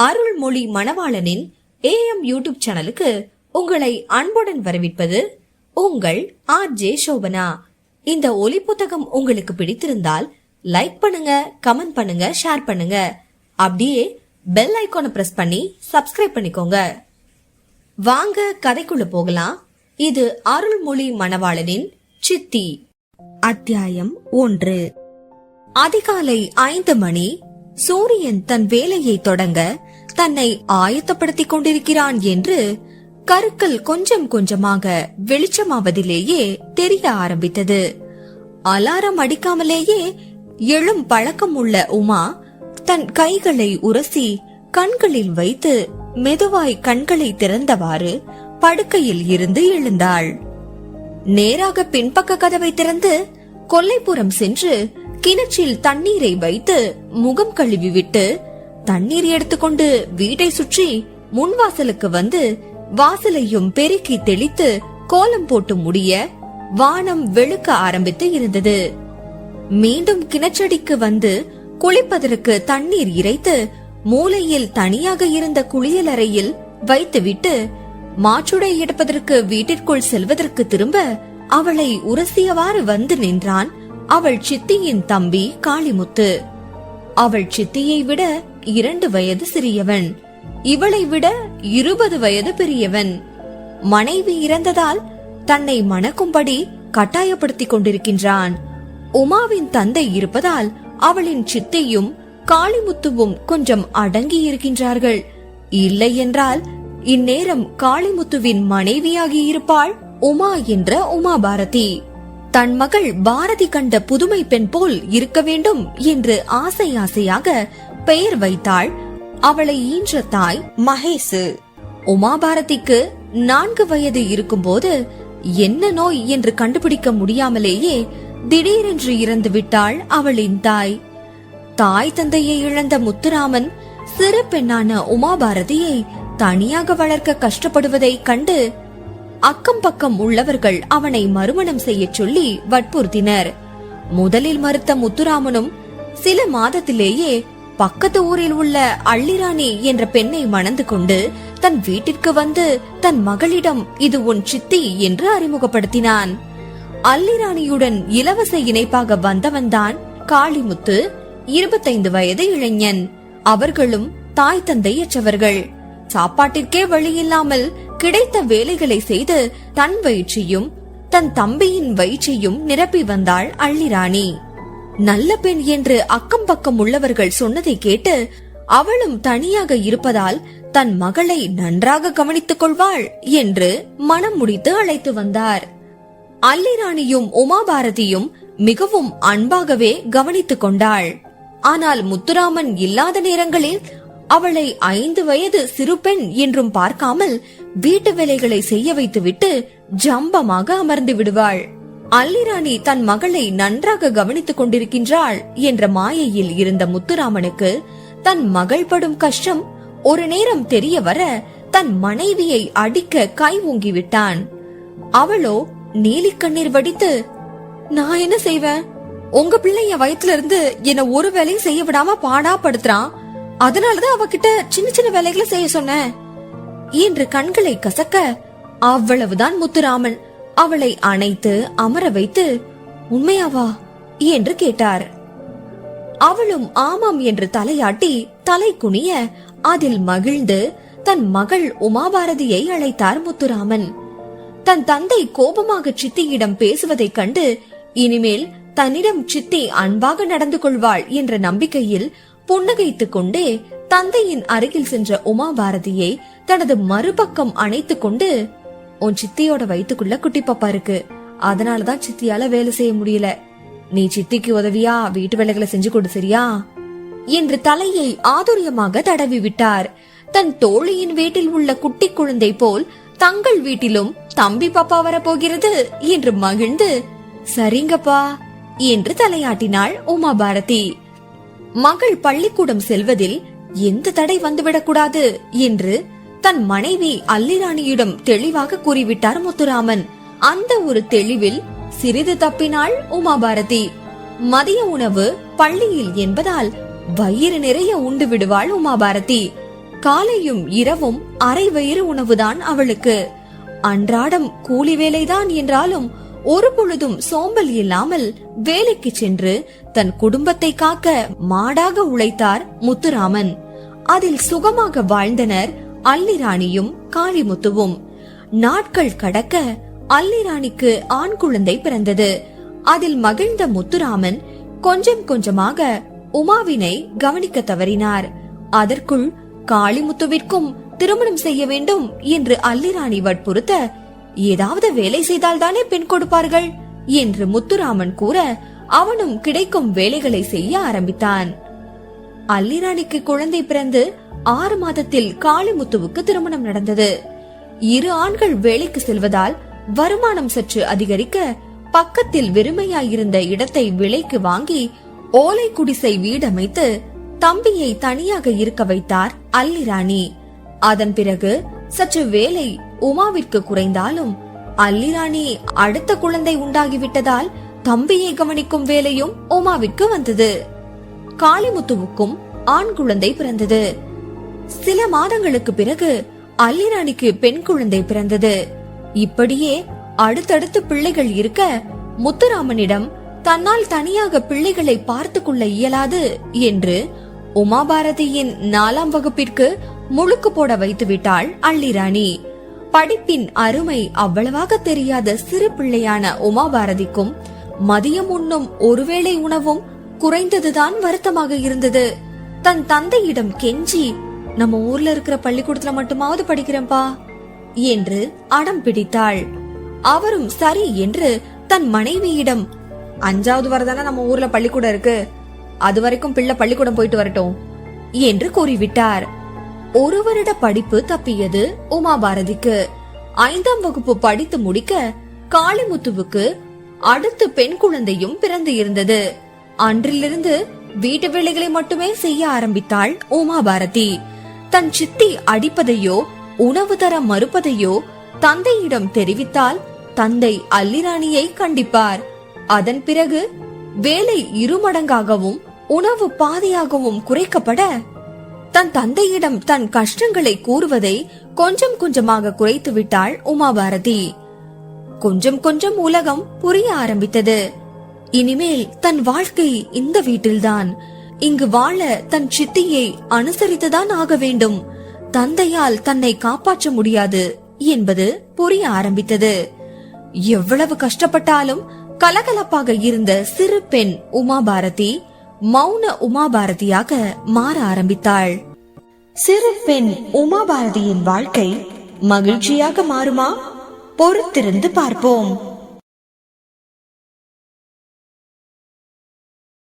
Arulmozhi மணவாளனின் AM YouTube சேனலுக்கு உங்களை அன்புடன் வரவேற்பது உங்கள் RJ சோபனா. இந்த ஒலி புத்தகம் உங்களுக்கு பிடித்திருந்தால் லைக் பண்ணுங்க, கமெண்ட் பண்ணுங்க, ஷேர் பண்ணுங்க. அப்படியே பெல் ஐகானை பிரஸ் பண்ணி சப்ஸ்கிரைப் பண்ணிக்கோங்க. வாங்க கதைக்குள்ள போகலாம். இது அருள்மொழி மணவாளனின் சித்தி. அத்தியாயம் 1. அதிகாலை 5 மணி. சூரியன் தன் வேலையை தொடங்க தன்னை ஆயத்தப்படுத்திக் கொண்டிருக்கிறான் என்று கருக்கள் கொஞ்சம் கொஞ்சமாக வெளிச்சமாவதிலேயே தெரிய ஆரம்பித்தது. அலாரம் அடிக்காமலேயே எழும் பழக்கம் உள்ள உமா தன் கைகளை உரசி கண்களில் வைத்து மெதுவாய் கண்களை திறந்தவாறு படுக்கையில் இருந்து எழுந்தாள். நேராக பின்பக்க கதவை திறந்து கொல்லைப்புறம் சென்று கிணற்றில் தண்ணீரை வைத்து முகம் கழுவிவிட்டு தண்ணீர் எடுத்துக்கொண்டு வீட்டை சுற்றி முன்வாசலுக்கு வந்து வாசலையும் பெருக்கி தெளித்து கோலம் போட்டு முடிய வானம் வெளுக்க ஆரம்பித்து இருந்தது. மீண்டும் கிணற்றடிக்கு வந்து குளிப்பதற்கு தண்ணீர் இறைத்து மூலையில் தனியாக இருந்த குளியலறையில் வைத்துவிட்டு மாற்றுடை எடுப்பதற்கு வீட்டிற்குள் செல்வதற்கு திரும்ப அவளை உரசியவாறு வந்து நின்றான் அவள் சித்தியின் தம்பி காளிமுத்து. அவள் சித்தியை விட 2 வயது சிறியவன், இவளை விட 20 வயது பெரியவன். மனைவி இறந்ததால் தன்னை மணக்கும்படி கட்டாயப்படுத்திக் கொண்டிருக்கின்றான். உமாவின் தந்தை இருப்பதால் அவளின் சித்தியும் காளிமுத்துவும் கொஞ்சம் அடங்கி இருக்கின்றார்கள். இல்லை என்றால் இந்நேரம் காளிமுத்துவின் மனைவியாகி இருப்பாள் உமா என்ற உமா பாரதி. தன் மகள் பாரதி கண்ட புதுமை பெண் போல் இருக்க வேண்டும் என்று ஆசை ஆசையாக பெயர் வைத்தாள் அவளை ஈன்ற தாய் மகேசு. உமா பாரதிக்கு 4 வயது இருக்கும்போது என்ன நோய் என்று கண்டுபிடிக்க முடியாமலேயே திடீரென்று இறந்து விட்டாள் அவளின் தாய். தாய் தந்தையை இழந்த முத்துராமன் சிறு பெண்ணான உமா பாரதியை தனியாக வளர்க்க கஷ்டப்படுவதை கண்டு அக்கம் பக்கம் உள்ளவர்கள் அவனை மறுமணம் செய்ய சொல்லி வற்புறுத்தினர். முதலில் மறுத்த முத்துராமனும் சில மாதத்திலேயே பக்கத்து ஊரில் உள்ள அள்ளிராணி என்ற பெண்ணை மணந்து கொண்டு தன் வீட்டிற்கு வந்து தன் மகளிடம் இது உன் சித்தி என்று அறிமுகப்படுத்தினான். அள்ளிராணியுடன் இலவச இணைப்பாக வந்தவன்தான் காளிமுத்து, 25 வயது இளைஞன். அவர்களும் தாய் தந்தையற்றவர்கள். சாப்பாட்டிற்கே வழி இல்லாமல் கிடைத்த வேலைகளை செய்து தன் வயிற்றையும் தன் தம்பியின் வயிற்றையும் நிரப்பி வந்தாள் அள்ளிராணி. நல்ல பெண் என்று அக்கம் பக்கம் உள்ளவர்கள் சொன்னதை கேட்டு அவளும் தனியாக இருப்பதால் தன் மகளை நன்றாக கவனித்துக் கொள்வாள் என்று மனம் முடித்து அழைத்து வந்தார். அள்ளிராணியும் உமா பாரதியும் மிகவும் அன்பாகவே கவனித்துக் கொண்டாள். ஆனால் முத்துராமன் இல்லாத நேரங்களில் அவளை 5 வயது சிறு பெண் என்றும் பார்க்காமல் வீட்டு வேலைகளை செய்ய வைத்துவிட்டு ஜம்பமாக அமர்ந்து விடுவாள். அள்ளிராணி தன் மகளை நன்றாக கவனித்துக் கொண்டிருக்கின்றாள் என்ற மாயையில் இருந்த முத்துராமனுக்கு தன் மகள் படும் கஷ்டம் ஒரு நேரம் தெரிய வர தன் மனைவியை அடிக்க கை ஓங்கிவிட்டான். அவளோ நீலி கண்ணீர் வடித்து, நான் என்ன செய்வேன்? உங்க பிள்ளை என் வயிற்றுல இருந்து என்ன ஒரு வேலையும் செய்ய விடாம பாடா படுத்துறான். அதனாலதான் அவகிட்ட சின்ன சின்ன வேலைகளை செய்ய சொன்ன என்று கண்களை கசக்க, அவ்வளவுதான் முத்துராமன் அவளை அணைத்து அமர வைத்து, உண்மையாவா என்று கேட்டார். அவளும் ஆமாம் என்று தலையாட்டி தலை குனிய அதில் மகிழ்ந்து தன் மகள் உமாபாரதியை அழைத்தார் முத்துராமன். தன் தந்தை கோபமாக சித்தியிடம் பேசுவதைக் கண்டு இனிமேல் தன்னிடம் சித்தி அன்பாக நடந்து கொள்வாள் என்ற நம்பிக்கையில் புன்னகைத்துக் கொண்டே தந்தையின் அருகில் சென்ற உமா பாரதியை தனது மறுபக்கம் அணைத்துக் கொண்டு, உன் சித்தியோட வயிற்றுக்குள்ள குட்டி பாப்பா இருக்கு, அதனாலதான் சித்தியால வேலை செய்ய முடியல. நீ சித்திக்கு உதவியா வீட்டு வேலைகளை செஞ்சு கொடு, சரியா என்று தலையை ஆதுரியமாக தடவி விட்டார். தன் தோழியின் வீட்டில் உள்ள குட்டி குழந்தை போல் தங்கள் வீட்டிலும் தம்பி பாப்பா வரப்போகிறது என்று மகிழ்ந்து, சரிங்கப்பா என்று தலையாட்டினாள் உமா பாரதி. மகள் பள்ளிக்கூடம் செல்வதில் எந்த தடை வந்துவிடக்கூடாது என்று தன் மனைவி அள்ளிராணியிடம் தெளிவாக கூறிவிட்டார் முத்துராமன். அந்த ஒரு தெளிவில் சிறிது தப்பினாள் உமா பாரதி. மதிய உணவு பள்ளியில் என்பதால் வயிறு நிறைய உண்டு விடுவாள் உமா பாரதி. காலையும் இரவும் அரை வயிறு உணவுதான் அவளுக்கு. அன்றாடம் கூலி வேலைதான் என்றாலும் ஒரு பொழுதும் சோம்பல் இல்லாமல் வேலைக்கு சென்று தன் குடும்பத்தை காக்க மாடாக உழைத்தார் முத்துராமன். அதில் சுகமாக வாழ்ந்தனர் அல்லிராணியும் காளிமுத்துவும். நாட்கள் கடக்க அல்லிராணிக்கு ஆண் குழந்தை பிறந்தது. அதில் மகிழ்ந்த முத்துராமன் கொஞ்சம் கொஞ்சமாக உமாவினை கவனிக்க தவறினார். அதற்குள் காளிமுத்துவிற்கும் திருமணம் செய்ய வேண்டும் என்று அல்லிராணி வற்புறுத்த, ஏதாவது வேலை செய்தால் தானே பெண் கொடுப்பார்கள் என்று முத்துராமன் கூற, அவனும் கிடைக்கும் வேலைகளை செய்ய ஆரம்பித்தான். அல்லிராணிக்கு குழந்தை பிறந்து 6 மாதத்தில் காளிமுத்துவுக்கு திருமணம் நடந்தது. 2 ஆண்கள் வேலைக்கு செல்வதால் வருமானம் சற்று அதிகரிக்க பக்கத்தில் வெறுமையாயிருந்த இடத்தை விலைக்கு வாங்கி ஓலை குடிசை வீடமைத்து தம்பியை தனியாக இருக்க வைத்தார் அல்லிராணி. அதன் பிறகு சற்று வேலை உமாவிற்கு குறைந்தாலும் அல்லிராணி அடுத்த குழந்தை உண்டாகிவிட்டதால் தம்பியை கவனிக்கும் வேலையும் உமாவிற்கு வந்தது. காளிமுத்துவுக்கும் ஆண் குழந்தை பிறந்தது. சில மாதங்களுக்கு பிறகு அல்லிராணிக்கு பெண் குழந்தை பிறந்தது. இப்படியே அடுத்தடுத்து பிள்ளைகள் இருக்க முத்துராமனிடம் தன்னால் தனியாக பிள்ளைகளை பார்த்து கொள்ள இயலாது என்று உமாபாரதியின் 4ஆம் வகுப்பிற்கு முழுக்கு போட வைத்து விட்டாள் அல்லிராணி. படிப்பின் அருமை அவ்வளவாக தெரியாத சிறு பிள்ளையான உமாபாரதிக்கும் மதியம் உண்ணும் ஒருவேளை உணவும் குறைந்ததுதான் வருத்தமாக இருந்தது. தன் தந்தையிடம் கெஞ்சி, நம்ம ஊர்ல இருக்கிற பள்ளிக்கூடத்துல மட்டுமாவது படிக்கிறேன்பா என்று அடம் பிடித்தாள். அவரும் சரி என்று தன் மனைவியிடம், 5வது வரதானே நம்ம ஊர்ல பள்ளிக்கூடம் இருக்கு, அது வரைக்கும் பிள்ளை பள்ளிக்கூடம் போயிட்டு வரட்டும் என்று கூறிவிட்டார். 1 வருட படிப்பு தப்பியது உமாபாரதிக்கு. 5ஆம் வகுப்பு படித்து முடிக்க காளிமுத்துவுக்கு அடுத்து பெண் குழந்தையும் பிறந்து இருந்தது. அன்றிலிருந்து வீட்டு வேலைகளை மட்டுமே செய்ய ஆரம்பித்தாள் உமாபாரதி. தன் சித்தி அடிப்பதையோ உணவு தர மறுப்பதையோ தந்தையிடம் தெரிவித்தால் தந்தை அல்லிராணியை கண்டிப்பார். அதன் பிறகு வேலை 2 மடங்காகவும் உணவு பாதியாகவும் குறைக்கப்பட தன் தந்தையிடம் தன் கஷ்டங்களை கூறுவதை கொஞ்சம் கொஞ்சமாக குறைத்து விட்டாள் உமாபாரதி. கொஞ்சம் கொஞ்சம் உலகம் புரிய ஆரம்பித்தது. இனிமேல் தன் வாழ்க்கை இந்த வீட்டில்தான். இங்கு வாழ தன் சித்தியை அனுசரித்துதான் ஆக வேண்டும். தந்தையால் தன்னை காப்பாற்ற முடியாது என்பது புரிய ஆரம்பித்தது. எவ்வளவு கஷ்டப்பட்டாலும் கலகலப்பாக இருந்த சிறு பெண் உமாபாரதி மௌன உமாபாரதியாக மாற ஆரம்பித்தாள். சிறு பெண் உமாபாரதியின் வாழ்க்கை மகிழ்ச்சியாக மாறுமா? பொறுத்திருந்து பார்ப்போம்.